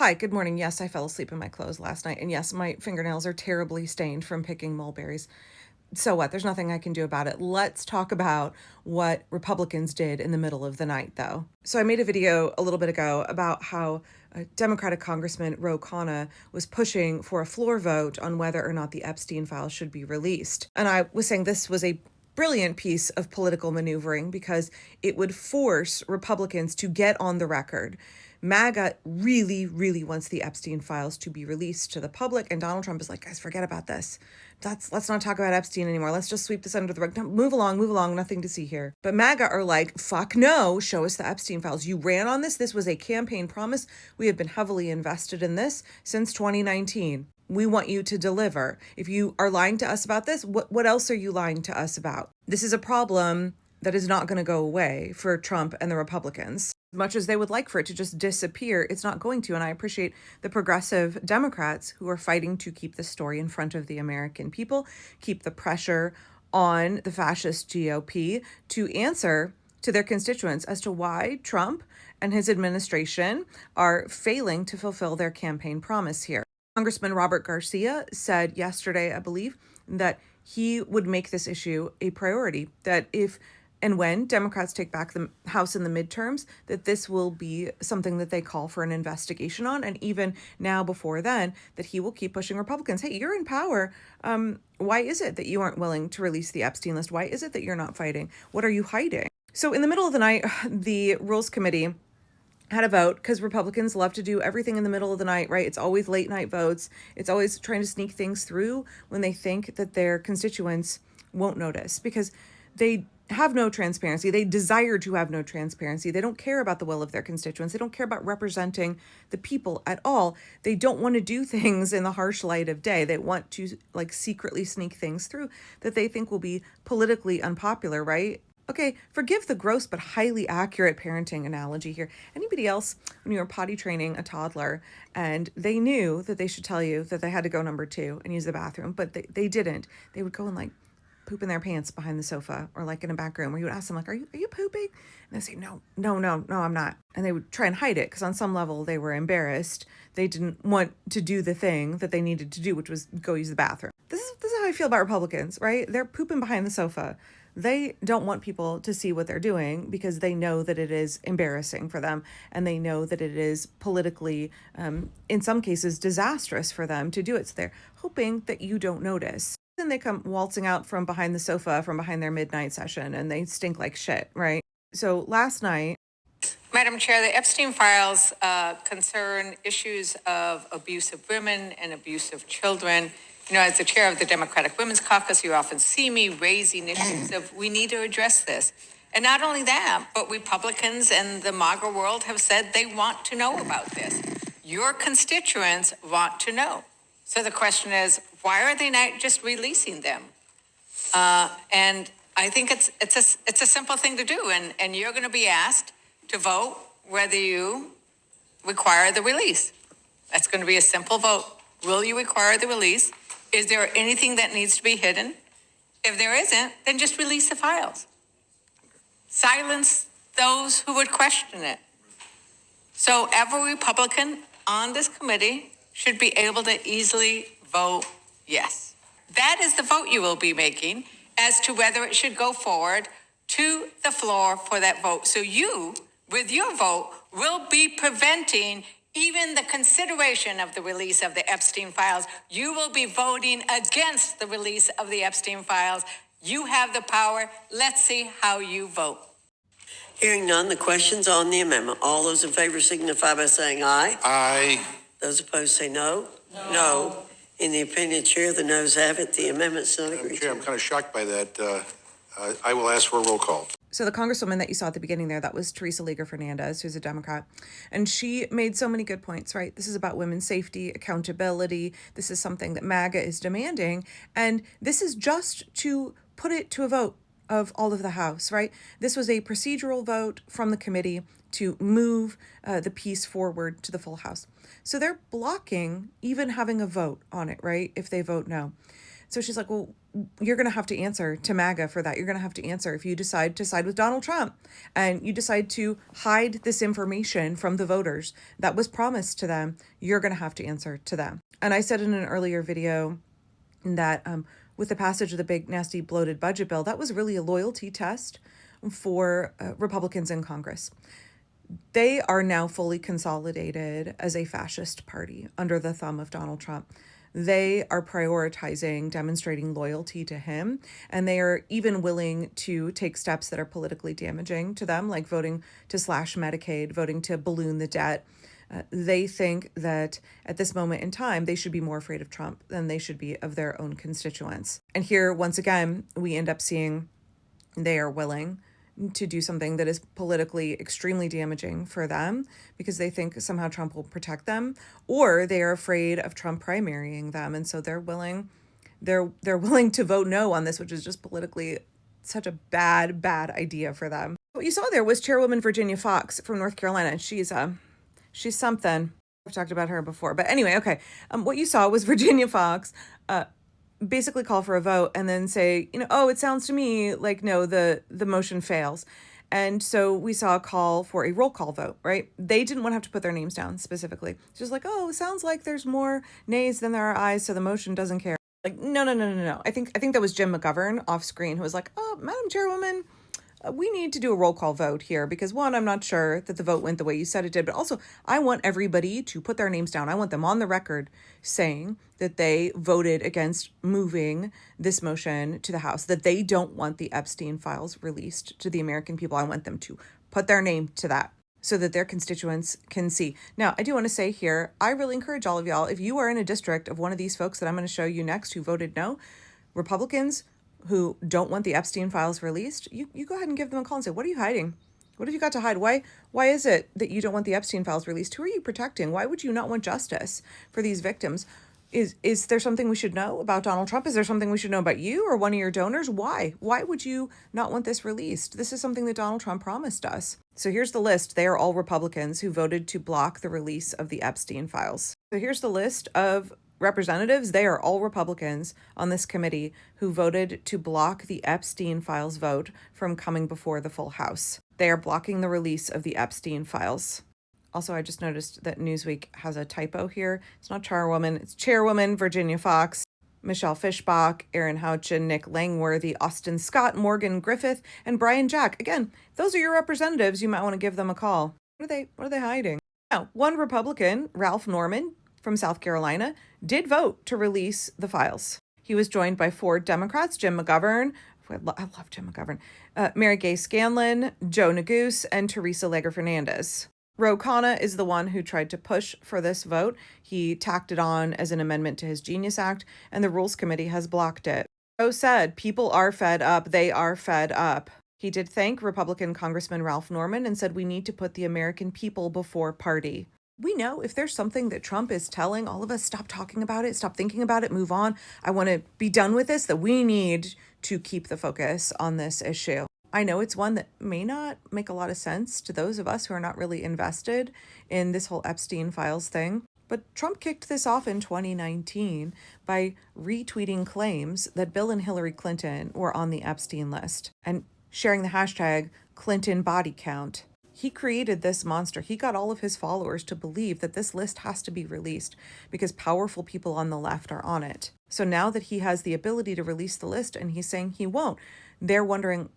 Hi, good morning. Yes, I fell asleep in my clothes last night. And yes, my fingernails are terribly stained from picking mulberries. So what? There's nothing I can do about it. Let's talk about what Republicans did in the middle of the night, though. So I made a video a little bit ago about how Democratic Congressman Ro Khanna was pushing for a floor vote on whether or not the Epstein files should be released. And I was saying this was a brilliant piece of political maneuvering because it would force Republicans to get on the record. MAGA really, really wants the Epstein files to be released to the public, and Donald Trump is like, guys, forget about this. Let's not talk about Epstein anymore. Let's just sweep this under the rug. No, move along, nothing to see here. But MAGA are like, fuck no, show us the Epstein files. You ran on this. This was a campaign promise. We have been heavily invested in this since 2019. We want you to deliver. If you are lying to us about this, what else are you lying to us about? This is a problem that is not going to go away for Trump and the Republicans. As much as they would like for it to just disappear, it's not going to. And I appreciate the progressive Democrats who are fighting to keep the story in front of the American people, keep the pressure on the fascist GOP to answer to their constituents as to why Trump and his administration are failing to fulfill their campaign promise here. Congressman Robert Garcia said yesterday, I believe, that he would make this issue a priority, that if and when Democrats take back the House in the midterms, that this will be something that they call for an investigation on. And even now before then, that he will keep pushing Republicans. Hey, you're in power. Why is it that you aren't willing to release the Epstein list? Why is it that you're not fighting? What are you hiding? So in the middle of the night, the Rules Committee had a vote because Republicans love to do everything in the middle of the night, right? It's always late night votes. It's always trying to sneak things through when they think that their constituents won't notice because they have no transparency. They desire to have no transparency. They don't care about the will of their constituents. They don't care about representing the people at all. They don't want to do things in the harsh light of day. They want to secretly sneak things through that they think will be politically unpopular, right? Okay, forgive the gross but highly accurate parenting analogy here. Anybody else, when you were potty training a toddler and they knew that they should tell you that they had to go number 2 and use the bathroom, but they didn't, they would go and poop in their pants behind the sofa or in a back room where you would ask them are you pooping? And they say, no, I'm not. And they would try and hide it because on some level they were embarrassed. They didn't want to do the thing that they needed to do, which was go use the bathroom. This is how I feel about Republicans, right? They're pooping behind the sofa. They don't want people to see what they're doing because they know that it is embarrassing for them and they know that it is politically, in some cases, disastrous for them to do it. So they're hoping that you don't notice. Then they come waltzing out from behind the sofa, from behind their midnight session, and they stink like shit, right? So last night... Madam Chair, the Epstein files concern issues of abuse of women and abuse of children. You know, as the chair of the Democratic Women's Caucus, you often see me raising issues of we need to address this. And not only that, but Republicans and the MAGA world have said they want to know about this. Your constituents want to know. So the question is, why are they not just releasing them? And I think it's a simple thing to do. And you're going to be asked to vote whether you require the release. That's going to be a simple vote. Will you require the release? Is there anything that needs to be hidden? If there isn't, then just release the files. Silence those who would question it. So every Republican on this committee should be able to easily vote yes. That is the vote you will be making as to whether it should go forward to the floor for that vote. So you, with your vote, will be preventing even the consideration of the release of the Epstein files. You will be voting against the release of the Epstein files. You have the power. Let's see how you vote. Hearing none, the question's on the amendment. All those in favor signify by saying aye. Aye. Those opposed say no. No. In the opinion of the chair, the noes have it. The amendment's not agreed Chair, to. I'm kind of shocked by that. I will ask for a roll call. So the congresswoman that you saw at the beginning there, that was Teresa Liger Fernandez, who's a Democrat. And she made so many good points, right? This is about women's safety, accountability. This is something that MAGA is demanding. And this is just to put it to a vote of all of the House, right? This was a procedural vote from the committee to move the piece forward to the full House. So they're blocking even having a vote on it, right? If they vote no. So she's like, well, you're going to have to answer to MAGA for that. You're going to have to answer if you decide to side with Donald Trump and you decide to hide this information from the voters that was promised to them. You're going to have to answer to them. And I said in an earlier video that with the passage of the big, nasty, bloated budget bill, that was really a loyalty test for Republicans in Congress. They are now fully consolidated as a fascist party under the thumb of Donald Trump. They are prioritizing demonstrating loyalty to him, and they are even willing to take steps that are politically damaging to them, like voting to slash Medicaid, voting to balloon the debt. They think that at this moment in time, they should be more afraid of Trump than they should be of their own constituents. And here, once again, we end up seeing they are willing to do something that is politically extremely damaging for them because they think somehow Trump will protect them, or they are afraid of Trump primarying them, and so they're willing to vote no on this, which is just politically such a bad idea for them. What you saw there was Chairwoman Virginia Foxx from North Carolina, and she's something. I've talked about her before, but anyway, okay. What you saw was Virginia Foxx basically call for a vote and then say, oh, it sounds to me like, no, the motion fails. And so we saw a call for a roll call vote, right? They didn't want to have to put their names down specifically. It's just like, oh, it sounds like there's more nays than there are ayes, so the motion doesn't care. Like, no. I think that was Jim McGovern off screen who was like, oh, Madam Chairwoman, we need to do a roll call vote here because, one, I'm not sure that the vote went the way you said it did, but also I want everybody to put their names down. I want them on the record saying that they voted against moving this motion to the House, that they don't want the Epstein files released to the American people. I want them to put their name to that so that their constituents can see. Now, I do want to say here, I really encourage all of y'all, if you are in a district of one of these folks that I'm going to show you next who voted no, Republicans who don't want the Epstein files released, you go ahead and give them a call and say, what are you hiding? What have you got to hide? Why is it that you don't want the Epstein files released? Who are you protecting? Why would you not want justice for these victims? Is there something we should know about Donald Trump? Is there something we should know about you or one of your donors? Why? Why would you not want this released? This is something that Donald Trump promised us. So here's the list. They are all Republicans who voted to block the release of the Epstein files. So here's the list of representatives. They are all Republicans on this committee who voted to block the Epstein files vote from coming before the full House. They are blocking the release of the Epstein files. Also, I just noticed that Newsweek has a typo here. It's not Chairwoman, it's Chairwoman Virginia Foxx, Michelle Fischbach, Erin Houchin, Nick Langworthy, Austin Scott, Morgan Griffith, and Brian Jack. Again, those are your representatives. You might want to give them a call. What are they hiding? Now, one Republican, Ralph Norman from South Carolina, did vote to release the files. He was joined by 4 Democrats, Jim McGovern, I love Jim McGovern, Mary Gay Scanlon, Joe Neguse, and Teresa Liger Fernandez. Ro Khanna is the one who tried to push for this vote. He tacked it on as an amendment to his Genius Act, and the Rules Committee has blocked it. Ro said, people are fed up. They are fed up. He did thank Republican Congressman Ralph Norman and said we need to put the American people before party. We know if there's something that Trump is telling all of us, stop talking about it, stop thinking about it, move on. I want to be done with this, that we need to keep the focus on this issue. I know it's one that may not make a lot of sense to those of us who are not really invested in this whole Epstein files thing, but Trump kicked this off in 2019 by retweeting claims that Bill and Hillary Clinton were on the Epstein list and sharing the hashtag Clinton body count. He created this monster. He got all of his followers to believe that this list has to be released because powerful people on the left are on it. So now that he has the ability to release the list and he's saying he won't, they're wondering,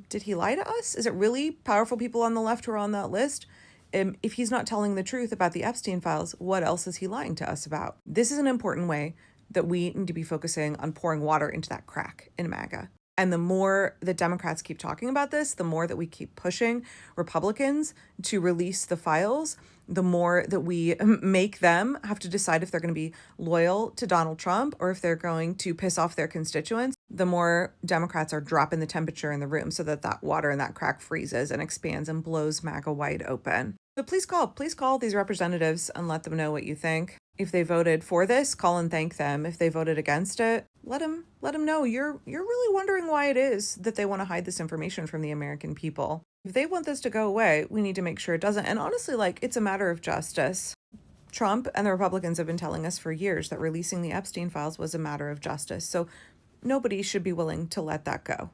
did he lie to us? Is it really powerful people on the left who are on that list? If he's not telling the truth about the Epstein files, what else is he lying to us about? This is an important way that we need to be focusing on pouring water into that crack in MAGA. And the more the Democrats keep talking about this, the more that we keep pushing Republicans to release the files, the more that we make them have to decide if they're going to be loyal to Donald Trump or if they're going to piss off their constituents, the more Democrats are dropping the temperature in the room so that that water in that crack freezes and expands and blows MAGA wide open. So please call these representatives and let them know what you think. If they voted for this, call and thank them. If they voted against it, let them know you're really wondering why it is that they want to hide this information from the American people. If they want this to go away, we need to make sure it doesn't. And honestly, it's a matter of justice. Trump and the Republicans have been telling us for years that releasing the Epstein files was a matter of justice. So nobody should be willing to let that go.